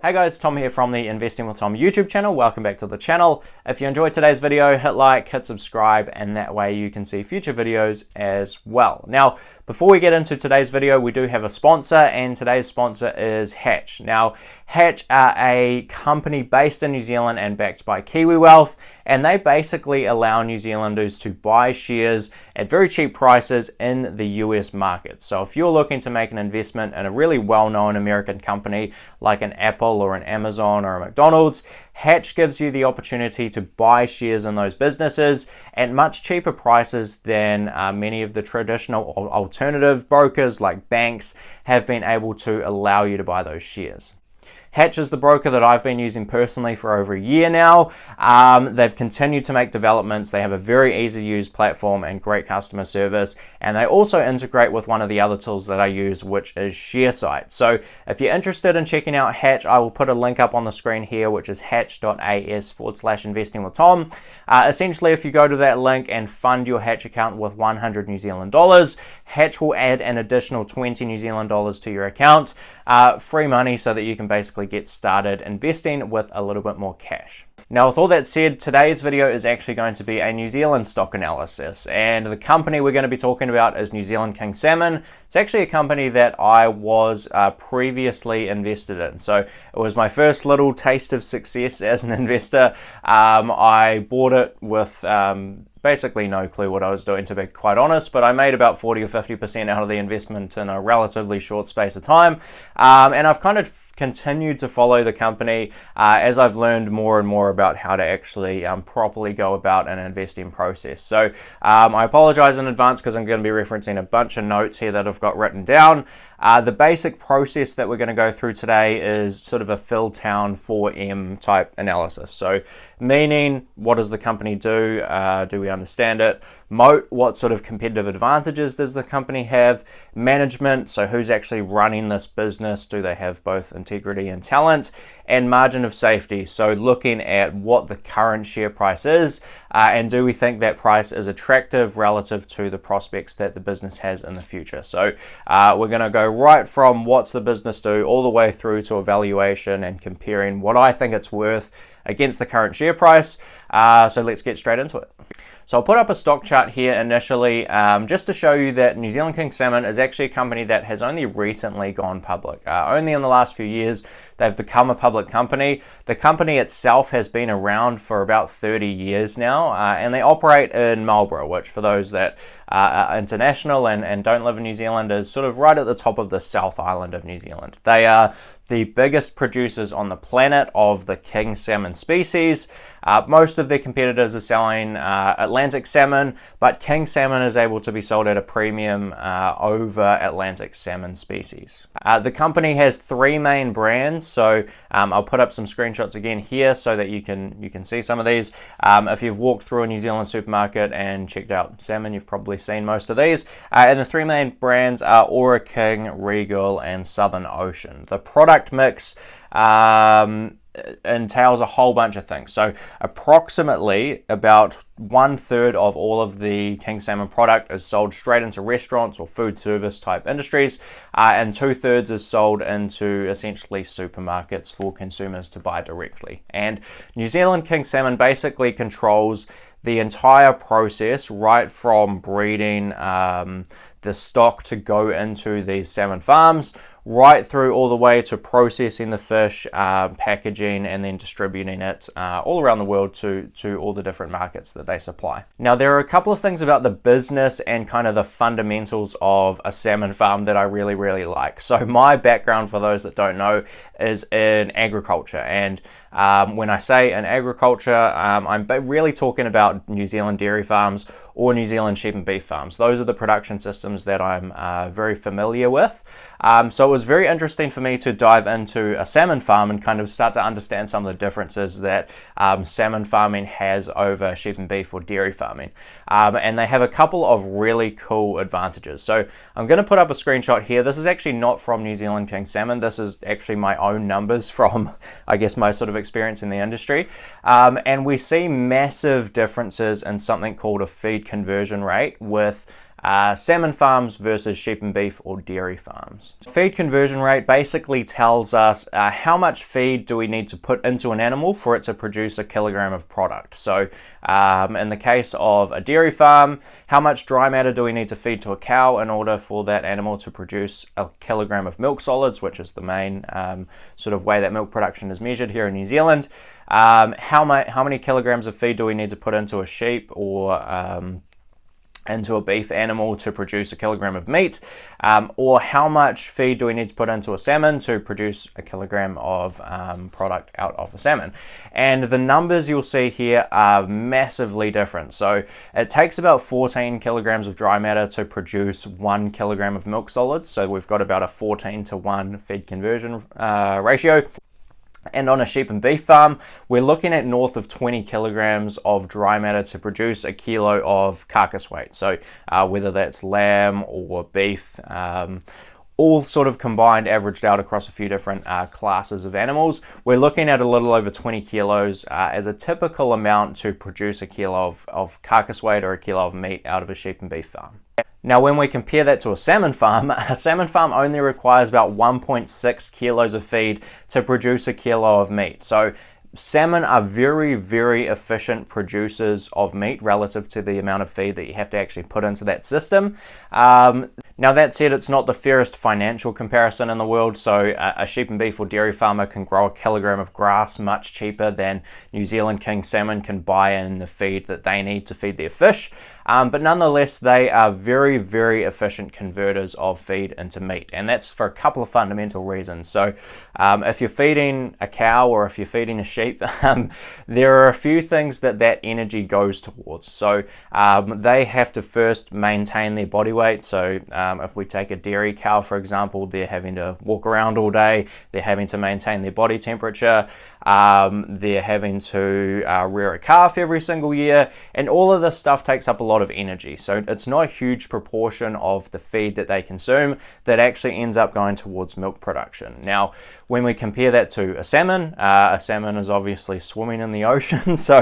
Hey guys, Tom here from the Investing with Tom YouTube channel. Welcome back to the channel. If you enjoyed today's video, hit like, hit subscribe, and that way you can see future videos as well. Now, before we get into today's video, we do have a sponsor, and today's sponsor is Hatch. Now, Hatch are a company based in New Zealand and backed by Kiwi Wealth, and they basically allow New Zealanders to buy shares at very cheap prices in the US market. So if you're looking to make an investment in a really well-known American company like an Apple or an Amazon or a McDonald's, Hatch gives you the opportunity to buy shares in those businesses at much cheaper prices than many of the traditional alternative brokers like banks have been able to allow you to buy those shares. Hatch is the broker that I've been using personally for over a year now. They've continued to make developments. They have a very easy to use platform and great customer service. And they also integrate with one of the other tools that I use, which is Sharesight. So if you're interested in checking out Hatch, I will put a link up on the screen here, which is hatch.as/investingwithtom. Essentially, if you go to that link and fund your Hatch account with 100 New Zealand dollars, Hatch will add an additional 20 New Zealand dollars to your account. Free money so that you can basically get started investing with a little bit more cash. Now, with all that said, today's video is actually going to be a New Zealand stock analysis, and the company we're going to be talking about is New Zealand King Salmon. It's actually a company that I was previously invested in, so it was my first little taste of success as an investor. I bought it with basically no clue what I was doing, to be quite honest, but I made about 40 or 50% out of the investment in a relatively short space of time, and I've kind of continued to follow the company as I've learned more and more about how to actually properly go about an investing process. So I apologize in advance because I'm going to be referencing a bunch of notes here that I've got written down. The basic process that we're going to go through today is sort of a Philtown 4M type analysis. So meaning, what does the company do? Do we understand it? Moat, what sort of competitive advantages does the company have? Management, so who's actually running this business? Do they have both integrity and talent? And margin of safety, so looking at what the current share price is, and do we think that price is attractive relative to the prospects that the business has in the future. So we're going to go right from what's the business do all the way through to evaluation and comparing what I think it's worth against the current share price. So let's get straight into it. So I'll put up a stock chart here initially just to show you that New Zealand King Salmon is actually a company that has only recently gone public. Only in the last few years they've become a public company. The company itself has been around for about 30 years now, and they operate in Marlborough, which for those that are international and don't live in New Zealand is sort of right at the top of the South Island of New Zealand. They are the biggest producers on the planet of the king salmon species. Most of their competitors are selling Atlantic salmon, but king salmon is able to be sold at a premium over Atlantic salmon species. The company has three main brands, so I'll put up some screenshots again here so that you can see some of these. If you've walked through a New Zealand supermarket and checked out salmon, you've probably seen most of these. And the three main brands are Ora King, Regal, and Southern Ocean. The product mix entails a whole bunch of things. So approximately about 1/3 of all of the king salmon product is sold straight into restaurants or food service type industries, and 2/3 is sold into essentially supermarkets for consumers to buy directly. And New Zealand King Salmon basically controls the entire process, right from breeding the stock to go into these salmon farms, right through all the way to processing the fish, packaging, and then distributing it all around the world to all the different markets that they supply. Now, there are a couple of things about the business and kind of the fundamentals of a salmon farm that I really, really like. So my background, for those that don't know, is in agriculture, and when I say in agriculture, I'm really talking about New Zealand dairy farms or New Zealand sheep and beef farms. Those are the production systems that I'm very familiar with. So it was very interesting for me to dive into a salmon farm and kind of start to understand some of the differences that salmon farming has over sheep and beef or dairy farming. And they have a couple of really cool advantages. So I'm going to put up a screenshot here. This is actually not from New Zealand King Salmon. This is actually my own numbers from, I guess, my sort of experience in the industry. And we see massive differences in something called a feed conversion rate with salmon farms versus sheep and beef or dairy farms. Feed conversion rate basically tells us how much feed do we need to put into an animal for it to produce a kilogram of product. So in the case of a dairy farm, how much dry matter do we need to feed to a cow in order for that animal to produce a kilogram of milk solids, which is the main sort of way that milk production is measured here in New Zealand. How many kilograms of feed do we need to put into a sheep or into a beef animal to produce a kilogram of meat, or how much feed do we need to put into a salmon to produce a kilogram of product out of a salmon. And the numbers you'll see here are massively different. So it takes about 14 kilograms of dry matter to produce 1 kilogram of milk solids. So we've got about a 14:1 feed conversion ratio. And on a sheep and beef farm, we're looking at north of 20 kilograms of dry matter to produce a kilo of carcass weight. So whether that's lamb or beef, all sort of combined, averaged out across a few different classes of animals, we're looking at a little over 20 kilos as a typical amount to produce a kilo of carcass weight or a kilo of meat out of a sheep and beef farm. Now, when we compare that to a salmon farm only requires about 1.6 kilos of feed to produce a kilo of meat. So salmon are very, very efficient producers of meat relative to the amount of feed that you have to actually put into that system. Now, that said, it's not the fairest financial comparison in the world. So a sheep and beef or dairy farmer can grow a kilogram of grass much cheaper than New Zealand King Salmon can buy in the feed that they need to feed their fish. But nonetheless, they are very, very efficient converters of feed into meat. And that's for a couple of fundamental reasons. So if you're feeding a cow or if you're feeding a sheep, there are a few things that energy goes towards. So they have to first maintain their body weight. So if we take a dairy cow, for example, they're having to walk around all day. They're having to maintain their body temperature. They're having to rear a calf every single year, and all of this stuff takes up a lot of energy. So it's not a huge proportion of the feed that they consume that actually ends up going towards milk production. Now, when we compare that to a salmon is obviously swimming in the ocean, so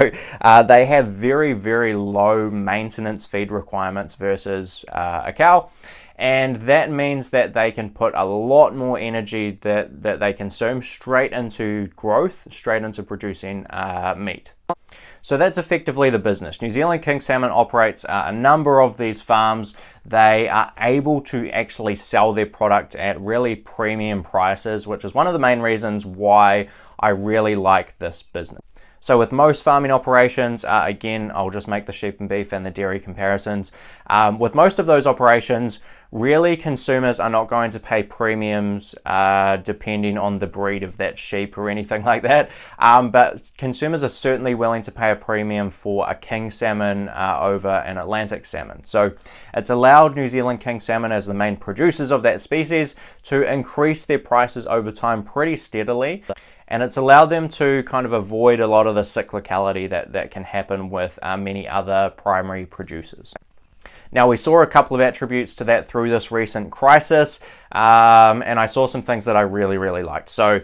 they have very, very low maintenance feed requirements versus a cow. And that means that they can put a lot more energy that they consume straight into growth, straight into producing meat. So that's effectively the business. New Zealand King Salmon operates a number of these farms. They are able to actually sell their product at really premium prices, which is one of the main reasons why I really like this business. So with most farming operations, again, I'll just make the sheep and beef and the dairy comparisons. With most of those operations, really consumers are not going to pay premiums depending on the breed of that sheep or anything like that. But consumers are certainly willing to pay a premium for a king salmon over an Atlantic salmon. So it's allowed New Zealand King Salmon, as the main producers of that species, to increase their prices over time pretty steadily. And it's allowed them to kind of avoid a lot of the cyclicality that can happen with many other primary producers. Now, we saw a couple of attributes to that through this recent crisis, and I saw some things that I really, really liked. So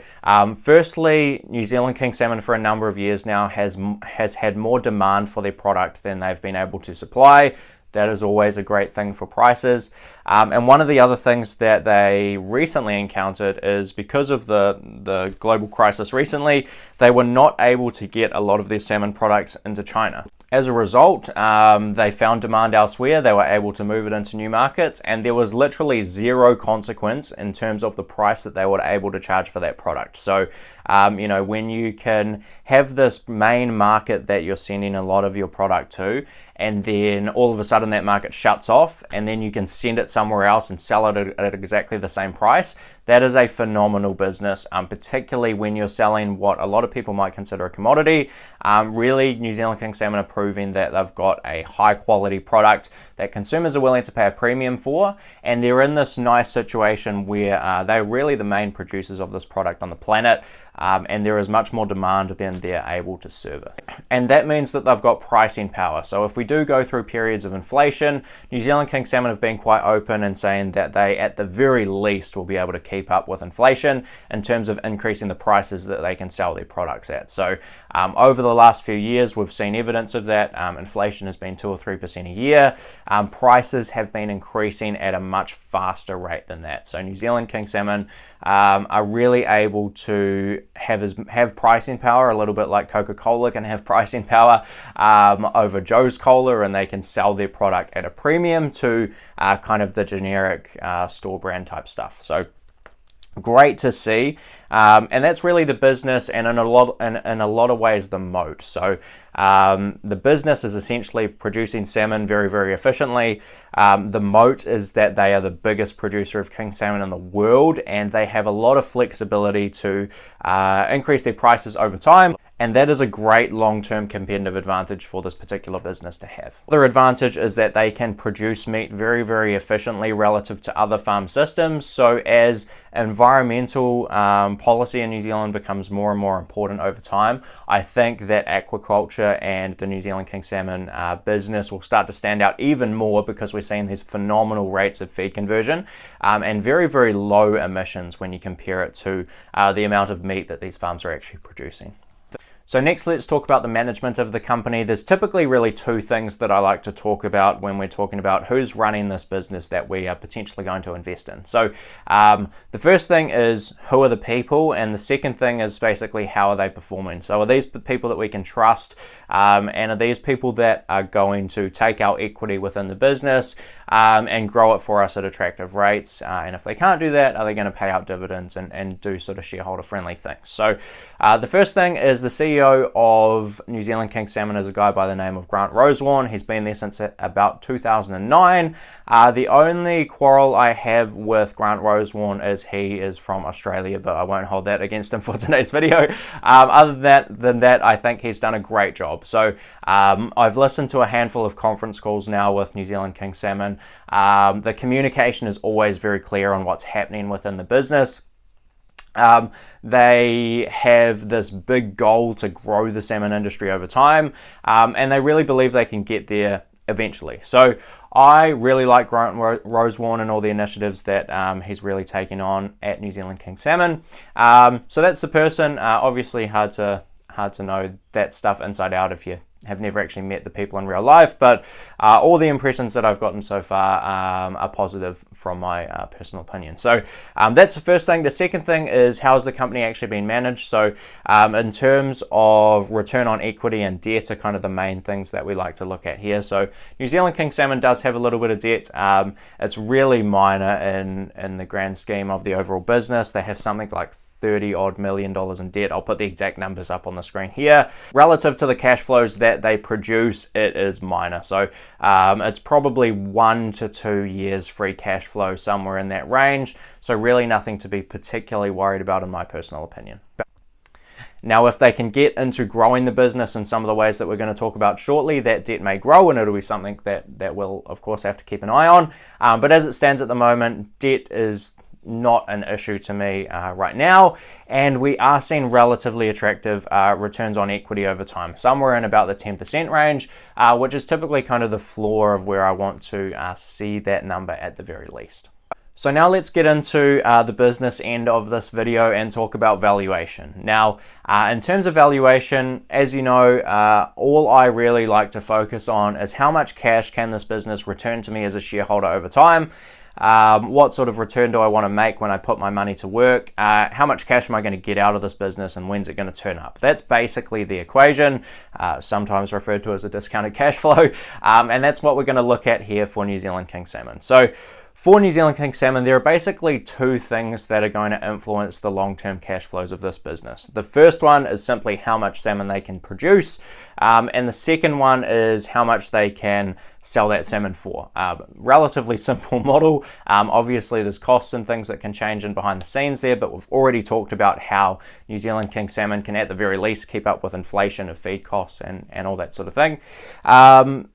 firstly, New Zealand King Salmon for a number of years now has had more demand for their product than they've been able to supply. That is always a great thing for prices. And one of the other things that they recently encountered is because of the global crisis recently, they were not able to get a lot of their salmon products into China. As a result, they found demand elsewhere. They were able to move it into new markets, and there was literally zero consequence in terms of the price that they were able to charge for that product. So, when you can have this main market that you're sending a lot of your product to, and then all of a sudden that market shuts off, and then you can send it somewhere else and sell it at exactly the same price. That is a phenomenal business, particularly when you're selling what a lot of people might consider a commodity. Really, New Zealand King Salmon are proving that they've got a high quality product that consumers are willing to pay a premium for, and they're in this nice situation where they're really the main producers of this product on the planet. And there is much more demand than they're able to service. And that means that they've got pricing power. So if we do go through periods of inflation, New Zealand King Salmon have been quite open in saying that they, at the very least, will be able to keep keep up with inflation in terms of increasing the prices that they can sell their products at. So over the last few years, we've seen evidence of that. Inflation has been 2 or 3% a year. Prices have been increasing at a much faster rate than that. So New Zealand King Salmon are really able to have pricing power, a little bit like Coca-Cola can have pricing power over Joe's Cola, and they can sell their product at a premium to kind of the generic store brand type stuff. So great to see, and that's really the business, and in a lot of ways the moat. So the business is essentially producing salmon very, very efficiently. The moat is that they are the biggest producer of king salmon in the world, and they have a lot of flexibility to increase their prices over time. And that is a great long-term competitive advantage for this particular business to have. Other advantage is that they can produce meat very, very efficiently relative to other farm systems. So as environmental policy in New Zealand becomes more and more important over time, I think that aquaculture and the New Zealand King Salmon business will start to stand out even more, because we're seeing these phenomenal rates of feed conversion and very, very low emissions when you compare it to the amount of meat that these farms are actually producing. So next, let's talk about the management of the company. There's typically really two things that I like to talk about when we're talking about who's running this business that we are potentially going to invest in. So the first thing is, who are the people? And the second thing is basically, how are they performing? So are these people that we can trust? And are these people that are going to take our equity within the business and grow it for us at attractive rates? And if they can't do that, are they going to pay out dividends and do sort of shareholder friendly things? So the first thing is, the CEO of New Zealand King Salmon is a guy by the name of Grant Rosewarne. He's been there since about 2009. The only quarrel I have with Grant Rosewarne is he is from Australia, but I won't hold that against him for today's video. Other than that, I think he's done a great job. So I've listened to a handful of conference calls now with New Zealand King Salmon. The communication is always very clear on what's happening within the business. They have this big goal to grow the salmon industry over time, and they really believe they can get there eventually. So I really like Grant Rosewarne and all the initiatives that he's really taken on at New Zealand King Salmon. So that's the person. Obviously hard to know that stuff inside out if you have never actually met the people in real life, but all the impressions that I've gotten so far are positive from my personal opinion. So that's the first thing. The second thing is, how's the company actually been managed? So in terms of return on equity and debt are kind of the main things that we like to look at here. So New Zealand King Salmon does have a little bit of debt. It's really minor in the grand scheme of the overall business. They have something like $30 million in debt. I'll put the exact numbers up on the screen here. Relative to the cash flows that they produce, it is minor. So it's probably 1 to 2 years free cash flow, somewhere in that range. So really nothing to be particularly worried about, in my personal opinion. Now, if they can get into growing the business in some of the ways that we're going to talk about shortly, that debt may grow, and it'll be something that we'll, of course, have to keep an eye on. But as it stands at the moment, debt is not an issue to me right now, and we are seeing relatively attractive returns on equity over time, somewhere in about the 10% range, which is typically kind of the floor of where I want to see that number at the very least. So now let's get into the business end of this video and talk about valuation. Now, in terms of valuation, as you know, all I really like to focus on is how much cash can this business return to me as a shareholder over time. What sort of return do I want to make when I put my money to work? How much cash am I going to get out of this business, and when's it going to turn up? That's basically the equation, sometimes referred to as a discounted cash flow, and that's what we're going to look at here for New Zealand King Salmon. So for New Zealand King Salmon, there are basically two things that are going to influence the long-term cash flows of this business. The first one is simply how much salmon they can produce, and the second one is how much they can sell that salmon for. Relatively simple model. Obviously there's costs and things that can change in behind the scenes there, but we've already talked about how New Zealand King Salmon can at the very least keep up with inflation of feed costs and all that sort of thing.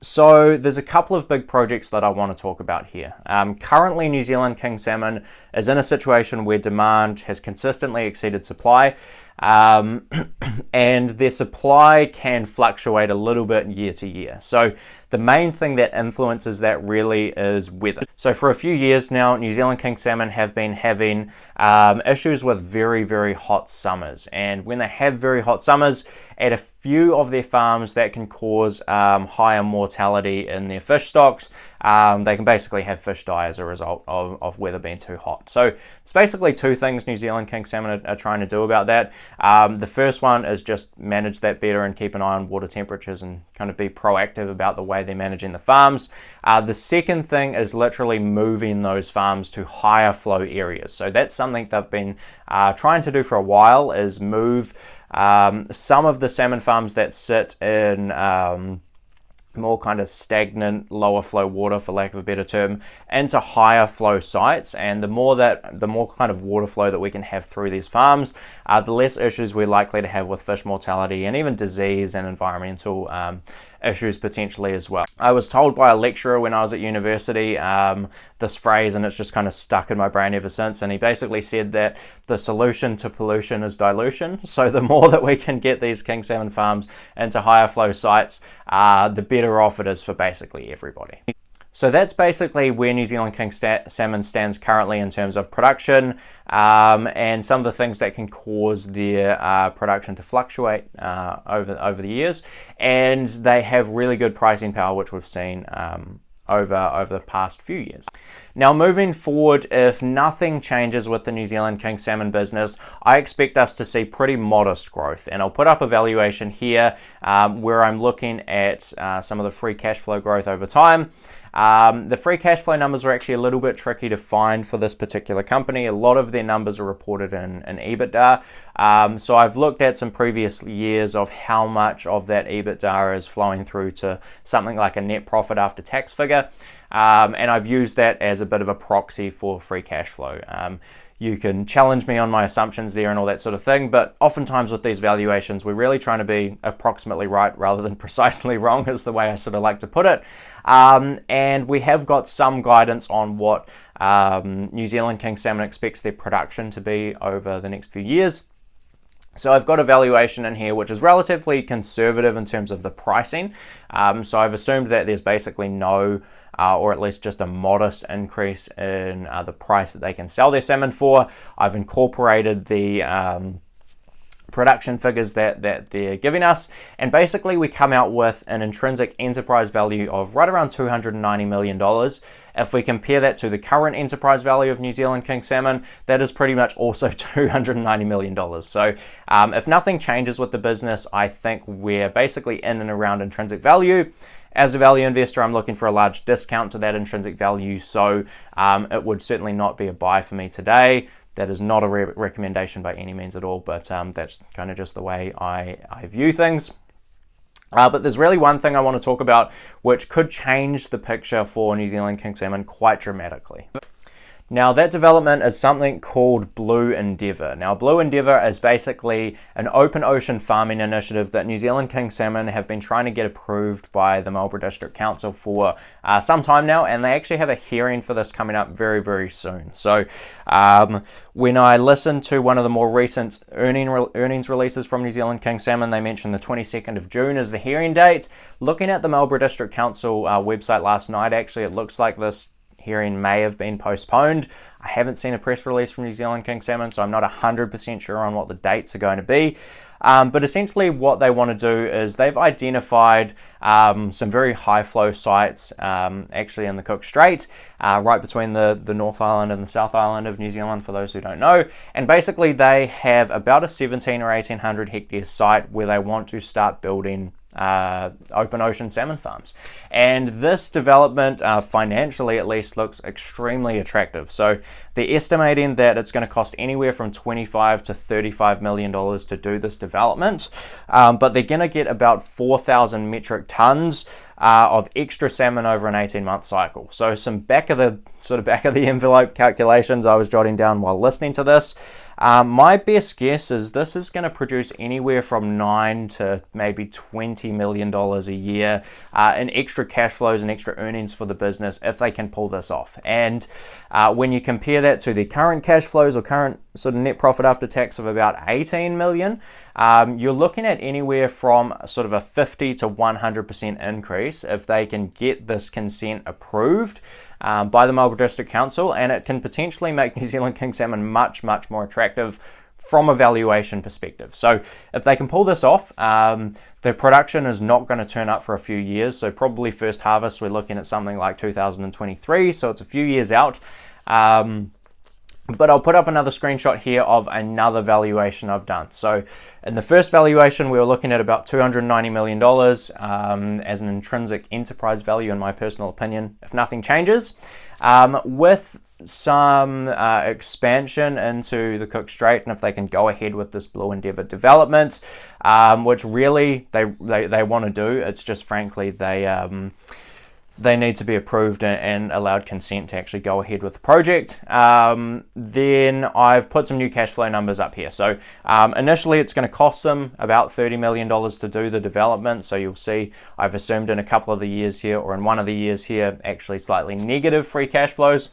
So there's a couple of big projects that I want to talk about here. Currently New Zealand King Salmon is in a situation where demand has consistently exceeded supply. and their supply can fluctuate a little bit year to year. So the main thing that influences that really is weather. So for a few years now, New Zealand king salmon have been having issues with very, very hot summers. And when they have very hot summers, at a few of their farms, that can cause higher mortality in their fish stocks. They can basically have fish die as a result of weather being too hot. So it's basically two things New Zealand king salmon are trying to do about that. The first one is just manage that better and keep an eye on water temperatures and kind of be proactive about the way they're managing the farms. The second thing is literally moving those farms to higher flow areas. So that's something they've been trying to do for a while, is move some of the salmon farms that sit in more kind of stagnant, lower flow water, for lack of a better term, into higher flow sites. And the more kind of water flow that we can have through these farms, the less issues we're likely to have with fish mortality and even disease and environmental issues potentially as well. I was told by a lecturer when I was at university this phrase, and it's just kind of stuck in my brain ever since, and he basically said that the solution to pollution is dilution. So the more that we can get these king salmon farms into higher flow sites, the better off it is for basically everybody. So that's basically where New Zealand king salmon stands currently in terms of production, and some of the things that can cause their production to fluctuate over the years. And they have really good pricing power, which we've seen over the past few years. Now, moving forward, if nothing changes with the New Zealand king salmon business, I expect us to see pretty modest growth. And I'll put up a valuation here where I'm looking at some of the free cash flow growth over time. The free cash flow numbers are actually a little bit tricky to find for this particular company. A lot of their numbers are reported in EBITDA. So I've looked at some previous years of how much of that EBITDA is flowing through to something like a net profit after tax figure. And I've used that as a bit of a proxy for free cash flow. You can challenge me on my assumptions there and all that sort of thing, but oftentimes with these valuations, we're really trying to be approximately right rather than precisely wrong, is the way I sort of like to put it. And we have got some guidance on what New Zealand king salmon expects their production to be over the next few years. So I've got a valuation in here which is relatively conservative in terms of the pricing. So I've assumed that there's basically no or at least just a modest increase in the price that they can sell their salmon for. I've incorporated the production figures that they're giving us, and basically we come out with an intrinsic enterprise value of right around $290 million. If we compare that to the current enterprise value of New Zealand king salmon, that is pretty much also $290 million. So if nothing changes with the business, I think we're basically in and around intrinsic value. As a value investor, I'm looking for a large discount to that intrinsic value, so it would certainly not be a buy for me today. That is not a recommendation by any means at all, but that's kind of just the way I view things. But there's really one thing I want to talk about which could change the picture for New Zealand king salmon quite dramatically. Now, that development is something called Blue Endeavour. Now, Blue Endeavour is basically an open ocean farming initiative that New Zealand king salmon have been trying to get approved by the Marlborough District Council for some time now, and they actually have a hearing for this coming up very, very soon. So when I listened to one of the more recent earnings releases from New Zealand king salmon, they mentioned the 22nd of June as the hearing date. Looking at the Marlborough District Council website last night, actually, it looks like this hearing may have been postponed. I haven't seen a press release from New Zealand king salmon, so I'm not 100% sure on what the dates are going to be. But essentially what they want to do is they've identified some very high flow sites actually in the Cook Strait, right between the North Island and the South Island of New Zealand, for those who don't know. And basically they have about a 17 or 1800 hectare site where they want to start building open ocean salmon farms. And this development, financially at least, looks extremely attractive. So they're estimating that it's going to cost anywhere from $25 to $35 million to do this development, but they're going to get about 4,000 metric tons of extra salmon over an 18-month cycle. So some back of the envelope calculations I was jotting down while listening to this. My best guess is this is going to produce anywhere from $9 to maybe $20 million a year in extra cash flows and extra earnings for the business if they can pull this off. And when you compare that to the current cash flows or current sort of net profit after tax of about 18 million, you're looking at anywhere from sort of a 50 to 100% increase if they can get this consent approved by the Marlborough District Council, and it can potentially make New Zealand King Salmon much more attractive from a valuation perspective. So if they can pull this off, the production is not going to turn up for a few years, so probably first harvest we're looking at something like 2023, so it's a few years out. But I'll put up another screenshot here of another valuation I've done. So in the first valuation, we were looking at about $290 million as an intrinsic enterprise value, in my personal opinion, if nothing changes. With some expansion into the Cook Strait, and if they can go ahead with this Blue Endeavour development, which really they want to do, it's just frankly they need to be approved and allowed consent to actually go ahead with the project. Then I've put some new cash flow numbers up here. So initially it's going to cost them about $30 million to do the development. So you'll see I've assumed in a couple of the years here, or in one of the years here, actually slightly negative free cash flows.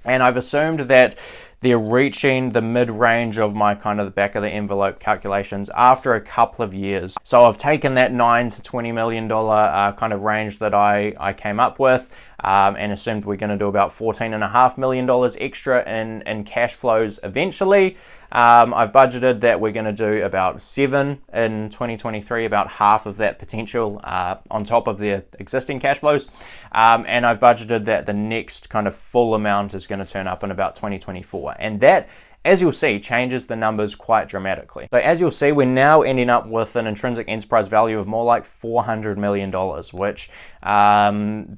And I've assumed that they're reaching the mid-range of my kind of the back of the envelope calculations after a couple of years. So I've taken that $9 to $20 million kind of range that I came up with and assumed we're going to do about $14.5 million extra in cash flows eventually. I've budgeted that we're going to do about 7 in 2023, about half of that potential on top of the existing cash flows. And I've budgeted that the next kind of full amount is going to turn up in about 2024. And that, as you'll see, changes the numbers quite dramatically. So as you'll see, we're now ending up with an intrinsic enterprise value of more like $400 million, which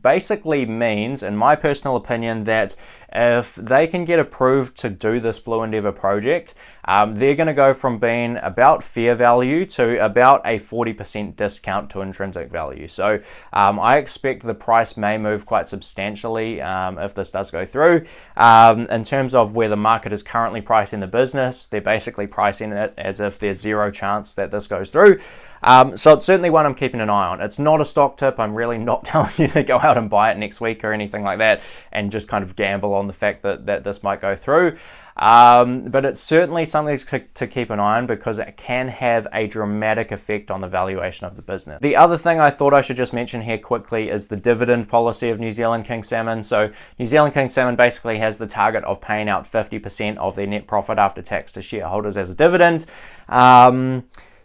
basically means, in my personal opinion, that if they can get approved to do this Blue Endeavour project, they're going to go from being about fair value to about a 40% discount to intrinsic value. So I expect the price may move quite substantially if this does go through. In terms of where the market is currently pricing the business, they're basically pricing it as if there's zero chance that this goes through. So it's certainly one I'm keeping an eye on. It's not a stock tip. I'm really not telling you to go out and buy it next week or anything like that and just kind of gamble on the fact that this might go through. But it's certainly something to keep an eye on because it can have a dramatic effect on the valuation of the business. The other thing I thought I should just mention here quickly is the dividend policy of New Zealand King Salmon. So New Zealand King Salmon basically has the target of paying out 50% of their net profit after tax to shareholders as a dividend.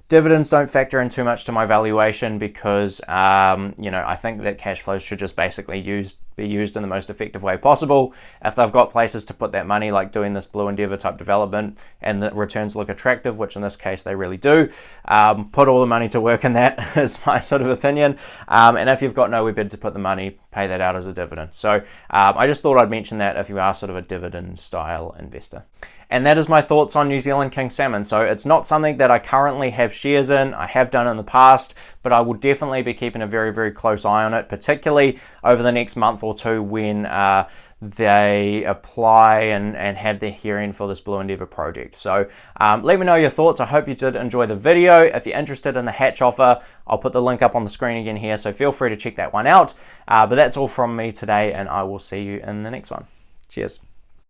Dividends don't factor in too much to my valuation because, I think that cash flows should just basically be used in the most effective way possible. If they've got places to put that money, like doing this Blue Endeavour type development, and the returns look attractive, which in this case they really do, put all the money to work in that is my sort of opinion. And if you've got nowhere bid to put the money, pay that out as a dividend. So I just thought I'd mention that if you are sort of a dividend style investor. And that is my thoughts on New Zealand King Salmon. So it's not something that I currently have shares in. I have done in the past, but I will definitely be keeping a very close eye on it, particularly over the next month or two when they apply and have their hearing for this Blue Endeavour project. So let me know your thoughts. I hope you did enjoy the video. If you're interested in the hatch offer, I'll put the link up on the screen again here, so feel free to check that one out. But that's all from me today, and I will see you in the next one. Cheers.